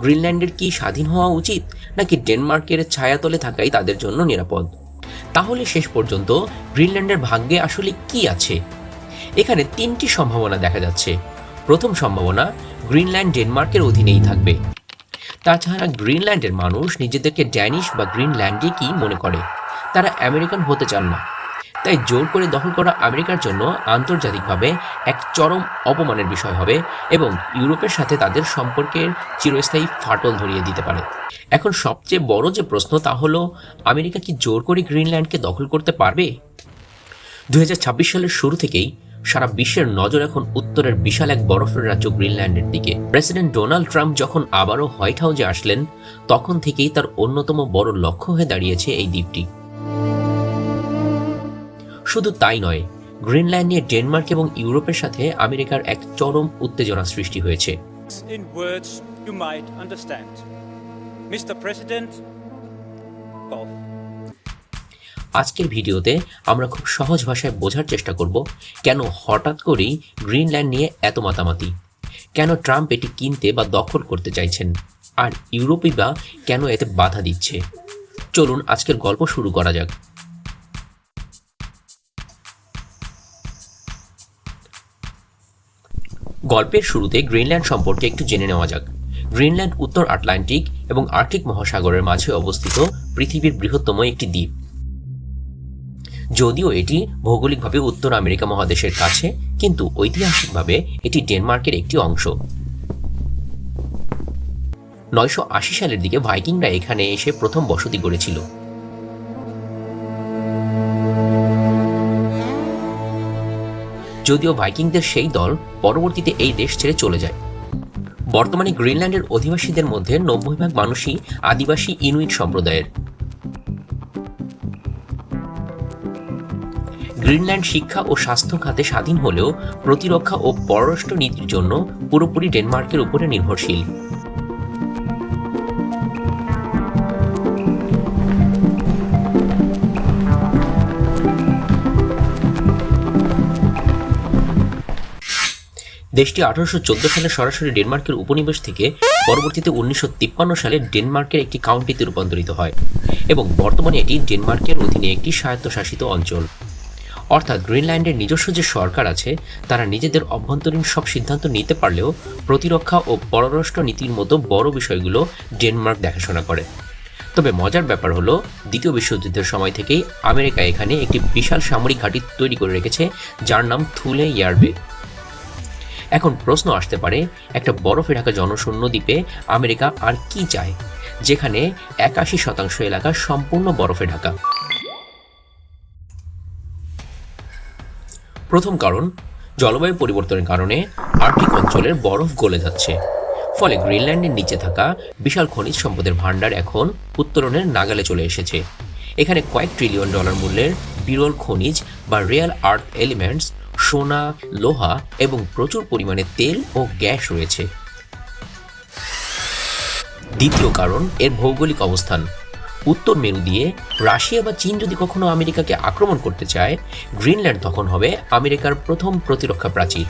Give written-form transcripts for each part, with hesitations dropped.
গ্রিনল্যান্ডের কি স্বাধীন হওয়া উচিত, নাকি ডেনমার্কের ছায়াতলে থাকাই তাদের জন্য নিরাপদ? তাহলে শেষ পর্যন্ত গ্রিনল্যান্ডের ভাগ্যে আসলে কি আছে? এখানে তিনটি সম্ভাবনা দেখা যাচ্ছে। প্রথম সম্ভাবনা, গ্রিনল্যান্ড ডেনমার্কের অধীনেই থাকবে। তাছাড়া গ্রিনল্যান্ডের মানুষ নিজেদেরকে ড্যানিশ বা গ্রিনল্যান্ডে কি মনে করে, তারা আমেরিকান হতে চান না। তাই জোর করে দখল করা আমেরিকার জন্য আন্তর্জাতিকভাবে এক চরম অপমানের বিষয় হবে এবং ইউরোপের সাথে তাদের সম্পর্কের চিরস্থায়ী ফাটল ধরিয়ে দিতে পারে। এখন সবচেয়ে বড় যে প্রশ্ন তা হলো, আমেরিকা কি জোর করে গ্রিনল্যান্ডকে দখল করতে পারবে? 2026 সালের শুরু থেকেই সারা বিশ্বের নজর এখন উত্তরের বিশাল এক বরফের রাজ্য গ্রিনল্যান্ডের দিকে। প্রেসিডেন্ট ডোনাল্ড ট্রাম্প যখন আবারও হোয়াইট হাউসে আসলেন, তখন থেকেই তার অন্যতম বড় লক্ষ্য হয়ে দাঁড়িয়েছে এই দ্বীপটি। শুধু তাই নয়, গ্রিনল্যান্ড নিয়ে ডেনমার্ক এবং ইউরোপের সাথে আমেরিকার এক চরম উত্তেজনা সৃষ্টি হয়েছে। In words you might understand. Mr. President, golf. আজকের ভিডিওতে আমরা খুব সহজ ভাষায় বোঝার চেষ্টা করব কেন হঠাৎ করেই গ্রিনল্যান্ড নিয়ে এত মাতামাতি, কেন ট্রাম্প এটি কিনতে বা দখল করতে চাইছেন, আর ইউরোপই বা কেন এতে বাধা দিচ্ছে। চলুন আজকের গল্প শুরু করা যাক। গল্পের শুরুতে গ্রিনল্যান্ড সম্পর্কে একটু জেনে নেওয়া যাক। গ্রিনল্যান্ড উত্তর আটলান্টিক এবং আর্কটিক মহাসাগরের মাঝে অবস্থিত পৃথিবীর বৃহত্তম একটি দ্বীপ। যদিও এটি ভৌগোলিকভাবে উত্তর আমেরিকা মহাদেশের কাছে, কিন্তু ঐতিহাসিকভাবে এটি ডেনমার্কের একটি অংশ। 980 সালের দিকে ভাইকিংরা এখানে এসে প্রথম বসতি গড়েছিল। যদিও ভাইকিংদের সেই দল পরবর্তীতে এই দেশ ছেড়ে চলে যায়। বর্তমানে গ্রিনল্যান্ডের অধিবাসীদের মধ্যে 90% মানুষই আদিবাসী ইনুইট সম্প্রদায়ের। গ্রিনল্যান্ড শিক্ষা ও স্বাস্থ্য খাতে স্বাধীন হলেও প্রতিরক্ষা ও পররাষ্ট্র নীতির জন্য পুরোপুরি ডেনমার্কের উপরে নির্ভরশীল। দেশটি 1814 সালে সরাসরি ডেনমার্কের উপনিবেশ থেকে পরবর্তীতে 1953 সালে ডেনমার্কের একটি কাউন্টিতে রূপান্তরিত হয় এবং বর্তমানে এটি ডেনমার্কের অধীনে একটি স্বায়ত্তশাসিত অঞ্চল। অর্থাৎ গ্রিনল্যান্ডের নিজস্ব যে সরকার আছে, তারা নিজেদের অভ্যন্তরীণ সব সিদ্ধান্ত নিতে পারলেও প্রতিরক্ষা ও পররাষ্ট্র নীতির মতো বড় বিষয়গুলো ডেনমার্ক দেখাশোনা করে। তবে মজার ব্যাপার হলো, দ্বিতীয় বিশ্বযুদ্ধের সময় থেকেই আমেরিকা এখানে একটি বিশাল সামরিক ঘাঁটি তৈরি করে রেখেছে, যার নাম থুলে ইয়ারবে। এখন প্রশ্ন আসতে পারে, একটা বরফে ঢাকা জনশূন্য দ্বীপে আমেরিকা আর কি চায়, যেখানে 81% এলাকা সম্পূর্ণ বরফে ঢাকা? প্রথম কারণ, জলবায়ু পরিবর্তনের কারণে আর্কটিক অঞ্চলের বরফ গলে যাচ্ছে। ফলে গ্রিনল্যান্ডের নিচে থাকা বিশাল খনিজ সম্পদের ভাণ্ডার এখন উত্তরণের নাগালে চলে এসেছে। এখানে কয়েক ট্রিলিয়ন ডলার মূল্যের বিরল খনিজ বা রিয়েল আর্থ এলিমেন্টস, সোনা, লোহা এবং প্রচুর পরিমাণে তেল ও গ্যাস রয়েছে। দ্বিতীয় কারণ, এর ভৌগোলিক অবস্থান। উত্তর মেরু দিয়ে রাশিয়া বা চীন যদি কখনো আমেরিকাকে আক্রমণ করতে চায়, গ্রিনল্যান্ড তখন হবে আমেরিকার প্রথম প্রতিরক্ষা প্রাচীর।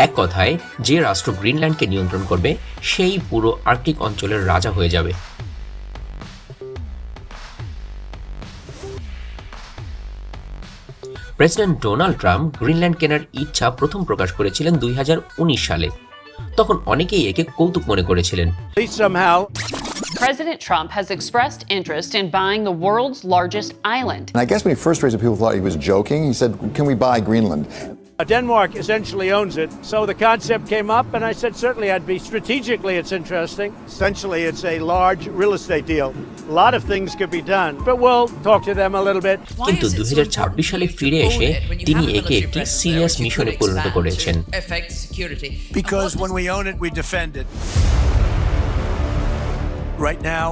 এক কথায়, যে রাষ্ট্র গ্রিনল্যান্ডকে নিয়ন্ত্রণ করবে, সেই পুরো আর্কটিক অঞ্চলের রাজা হয়ে যাবে। প্রেসিডেন্ট ডোনাল্ড ট্রাম্প গ্রিনল্যান্ড কেনার ইচ্ছা প্রথম প্রকাশ করেছিলেন 2019 সালে। তখন অনেকেই একে কৌতুক মনে করেছিলেন। President Trump has expressed interest in buying the world's largest island. And I guess when he first raised it, people thought he was joking. He said, "Can we buy Greenland?" Denmark essentially owns it, so the concept came up, and I said certainly strategically it's interesting. Essentially, it's a large real estate deal. A lot of things could be done, but we'll talk to them a little bit. কিন্তু 2026 সালে ফিরে এসে তিনি একে একটি serious মিশনে পরিণত করেছেন। Because when we own it, we defend it. Right now,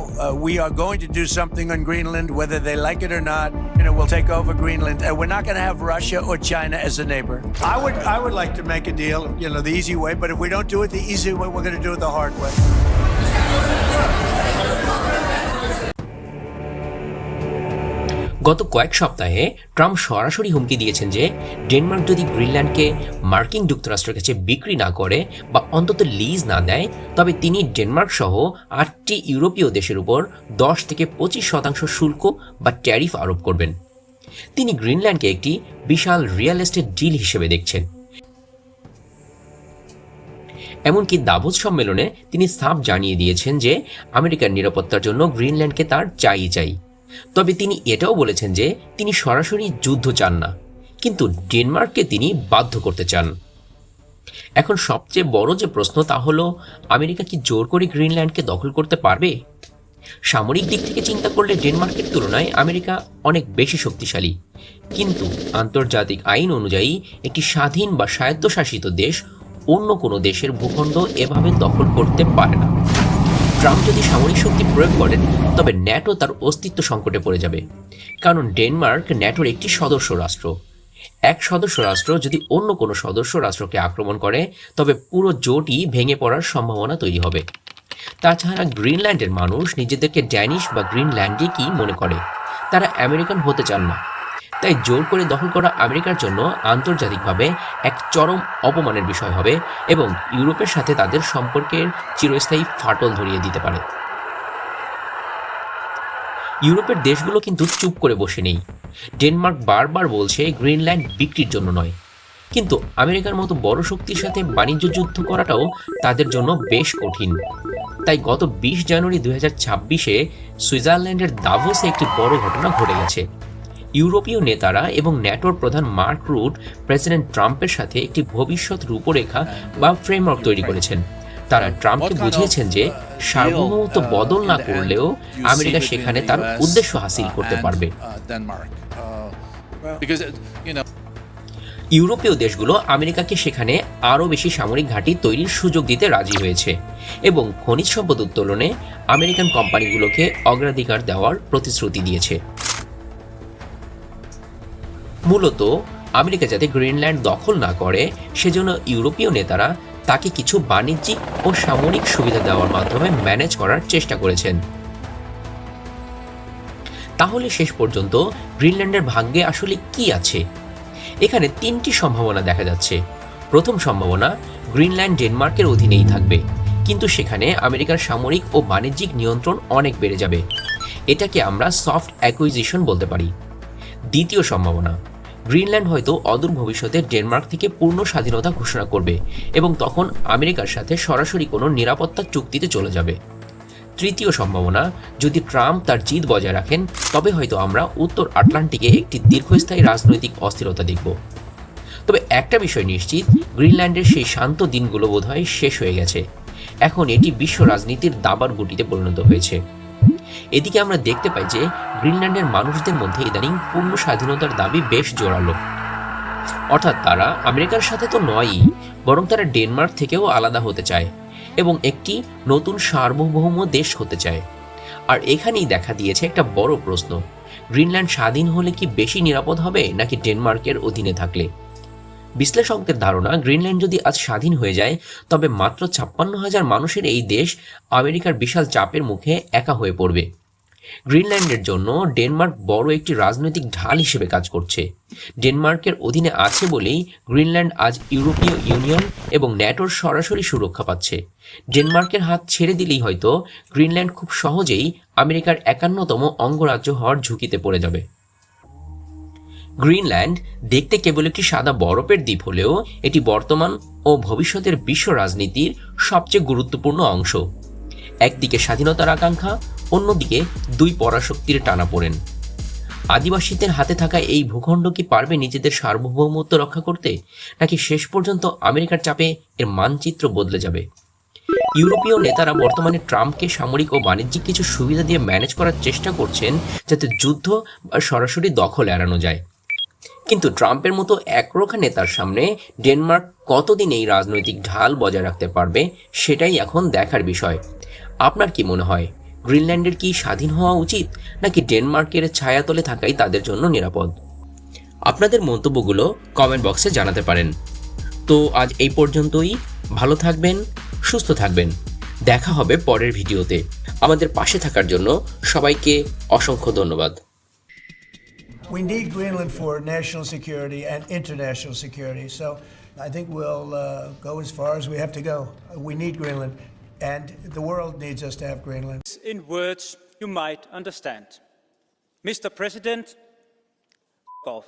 we are going to do something on Greenland, whether they like it or not. We'll take over Greenland, and we're not going to have Russia or China as a neighbor. I would like to make a deal, the easy way. But if we don't do it the easy way, we're going to do it the hard way. গত কয়েক সপ্তাহে Trump সরাসরি হুমকি দিয়েছেন যে Denmark যদি গ্রিনল্যান্ডকে মার্কিন যুক্তরাষ্ট্রের কাছে বিক্রি না করে বা অন্তত লিজ না দেয়, তবে তিনি ডেনমার্ক সহ 8টি ইউরোপীয় দেশের উপর 10 থেকে 25% শুল্ক বা ট্যারিফ আরোপ করবেন। তিনি গ্রিনল্যান্ডকে একটি বিশাল রিয়েল এস্টেট ডিল হিসেবে দেখছেন। এমনকি দাভোস সম্মেলনে তিনি সাফ জানিয়ে দিয়েছেন যে আমেরিকার নিরাপত্তার জন্য গ্রিনল্যান্ডকে তার চাই। তবে তিনি এটাও বলেছেন যে তিনি সরাসরি যুদ্ধ চান না, কিন্তু ডেনমার্ককে তিনি বাধ্য করতে চান। এখন সবচেয়ে বড় যে প্রশ্ন তা হলো, আমেরিকা কি জোর করে গ্রিনল্যান্ডকে দখল করতে পারবে? সামরিক দিক থেকে চিন্তা করলে ডেনমার্কের তুলনায় আমেরিকা অনেক বেশি শক্তিশালী, কিন্তু আন্তর্জাতিক আইন অনুযায়ী একটি স্বাধীন বা স্বায়ত্তশাসিত দেশ অন্য কোনো দেশের ভূখণ্ড এভাবে দখল করতে পারে না। ট্রাম্প যদি সামরিক শক্তি প্রয়োগ করেন তবে ন্যাটো তার অস্তিত্ব সংকটে পড়ে যাবে, কারণ ডেনমার্ক ন্যাটোর একটি সদস্য রাষ্ট্র। এক সদস্য রাষ্ট্র যদি অন্য কোনো সদস্য রাষ্ট্রকে আক্রমণ করে তবে পুরো জোটই ভেঙে পড়ার সম্ভাবনা তৈরি হবে। তাছাড়া গ্রিনল্যান্ডের মানুষ নিজেদেরকে ড্যানিশ বা গ্রিনল্যান্ডে কি মনে করে, তারা আমেরিকান হতে চান না। তাই জোর করে দখল করা আমেরিকার জন্য আন্তর্জাতিকভাবে এক চরম অপমানের বিষয় হবে এবং ইউরোপের সাথে তাদের সম্পর্কের চিরস্থায়ী ফাটল ধরিয়ে দিতে পারে। ইউরোপের দেশগুলো কিন্তু চুপ করে বসে নেই। ডেনমার্ক বারবার বলছে গ্রিনল্যান্ড বিক্রির জন্য নয়, কিন্তু আমেরিকার মতো বড় শক্তির সাথে বাণিজ্য যুদ্ধ করাটাও তাদের জন্য বেশ কঠিন। তাই গত 20 জানুয়ারি 2026-এ সুইজারল্যান্ডের দাভোসে একটি বড় ঘটনা ঘটে গেছে। ইউরোপীয় নেতারা এবং ন্যাটোর প্রধান মার্ক রুট প্রেসিডেন্ট ট্রাম্পের সাথে একটি ভবিষ্যৎ রূপরেখা বা ফ্রেমওয়ার্ক তৈরি করেছেন। তারা ট্রাম্পকে বুঝিয়েছেন যে সার্বভৌমত্ব বদল না করলেও আমেরিকা সেখানে তার উদ্দেশ্য হাসিল করতে পারবে। ইউরোপীয় দেশগুলো আমেরিকাকে সেখানে আরও বেশি সামরিক ঘাঁটি তৈরির সুযোগ দিতে রাজি হয়েছে এবং খনিজ সম্পদ উত্তোলনে আমেরিকান কোম্পানিগুলোকে অগ্রাধিকার দেওয়ার প্রতিশ্রুতি দিয়েছে। মূলত আমেরিকা যাতে গ্রিনল্যান্ড দখল না করে সেজন্য ইউরোপীয় নেতারা তাকে কিছু বাণিজ্যিক ও সামরিক সুবিধা দেওয়ার মাধ্যমে ম্যানেজ করার চেষ্টা করেছেন। তাহলে শেষ পর্যন্ত গ্রিনল্যান্ডের ভাগ্যে আসলে কি আছে? এখানে 3টি সম্ভাবনা দেখা যাচ্ছে। প্রথম সম্ভাবনা, গ্রিনল্যান্ড ডেনমার্কের অধীনেই থাকবে, কিন্তু সেখানে আমেরিকার সামরিক ও বাণিজ্যিক নিয়ন্ত্রণ অনেক বেড়ে যাবে। এটাকে আমরা সফট অ্যাকুইজিশন বলতে পারি। দ্বিতীয় সম্ভাবনা, গ্রিনল্যান্ড হয়তো অদূর ভবিষ্যতে ডেনমার্ক থেকে পূর্ণ স্বাধীনতা ঘোষণা করবে এবং তখন আমেরিকার সাথে সরাসরি কোনো নিরাপত্তা চুক্তিতে চলে যাবে। তৃতীয় সম্ভাবনা, যদি ট্রাম্প তার জিদ বজায় রাখেন তবে হয়তো আমরা উত্তর আটলান্টিকে একটি দীর্ঘস্থায়ী রাজনৈতিক অস্থিরতা দেখব। তবে একটা বিষয় নিশ্চিত, গ্রিনল্যান্ডের সেই শান্ত দিনগুলো বোধহয় শেষ হয়ে গেছে। এখন এটি বিশ্ব রাজনীতির দাবার গুটিতে পরিণত হয়েছে। এদিকে আমরা দেখতে পাই যে গ্রিনল্যান্ডের মানুষদের মধ্যে ইদানিং পূর্ণ স্বাধীনতার দাবি বেশ জোরালো। অর্থাৎ তারা আমেরিকার সাথে তো নয়ই, বরং তারা ডেনমার্ক থেকেও আলাদা হতে চায় এবং একটি নতুন সার্বভৌম দেশ হতে চায়। আর এখানেই দেখা দিয়েছে একটা বড় প্রশ্ন, গ্রিনল্যান্ড স্বাধীন হলে কি বেশি নিরাপদ হবে নাকি ডেনমার্কের অধীনে থাকলে? বিশ্লেষকদের ধারণা, গ্রিনল্যান্ড যদি আজ স্বাধীন হয়ে যায় তবে মাত্র 56,000 মানুষের এই দেশ আমেরিকার বিশাল চাপের মুখে একা হয়ে পড়বে। গ্রিনল্যান্ডের জন্য ডেনমার্ক বড় একটি রাজনৈতিক ঢাল হিসেবে কাজ করছে। ডেনমার্কের অধীনে আছে বলেই গ্রিনল্যান্ড আজ ইউরোপীয় ইউনিয়ন এবং ন্যাটোর সরাসরি সুরক্ষা পাচ্ছে। ডেনমার্কের হাত ছেড়ে দিলেই হয়তো গ্রিনল্যান্ড খুব সহজেই আমেরিকার 51তম অঙ্গরাজ্য হওয়ার ঝুঁকিতে পড়ে যাবে। গ্রিনল্যান্ড দেখতে কেবল একটি সাদা বরফের দ্বীপ হলেও এটি বর্তমান ও ভবিষ্যতের বিশ্ব রাজনীতির সবচেয়ে গুরুত্বপূর্ণ অংশ। একদিকে স্বাধীনতার আকাঙ্ক্ষা, অন্যদিকে দুই পরাশক্তির টানাপোড়েন। আদিবাসীদের হাতে থাকা এই ভূখণ্ড কি পারবে নিজেদের সার্বভৌমত্ব রক্ষা করতে, নাকি শেষ পর্যন্ত আমেরিকার চাপে এর মানচিত্র বদলে যাবে? ইউরোপীয় নেতারা বর্তমানে ট্রাম্পকে সামরিক ও বাণিজ্যিক কিছু সুবিধা দিয়ে ম্যানেজ করার চেষ্টা করছেন যাতে যুদ্ধ বা সরাসরি দখল এড়ানো যায়। কিন্তু ট্রাম্পের মতো একরোখা নেতার সামনে ডেনমার্ক কতদিন এই রাজনৈতিক ঢাল বজায় রাখতে পারবে সেটাই এখন দেখার বিষয়। আপনার কি মনে হয়, গ্রিনল্যান্ডের কি স্বাধীন হওয়া উচিত নাকি ডেনমার্কের ছায়াতলে থাকাই তাদের জন্য নিরাপদ? আপনাদের মন্তব্যগুলো কমেন্ট বক্সে জানাতে পারেন। তো আজ এই পর্যন্তই। ভালো থাকবেন, সুস্থ থাকবেন। দেখা হবে পরের ভিডিওতে। আমাদের পাশে থাকার জন্য সবাইকে অসংখ্য ধন্যবাদ। We need Greenland for national security and international security. So I think we'll go as far as we have to go. We need Greenland, and the world needs us to have Greenland. In words you might understand. Mr. President, off.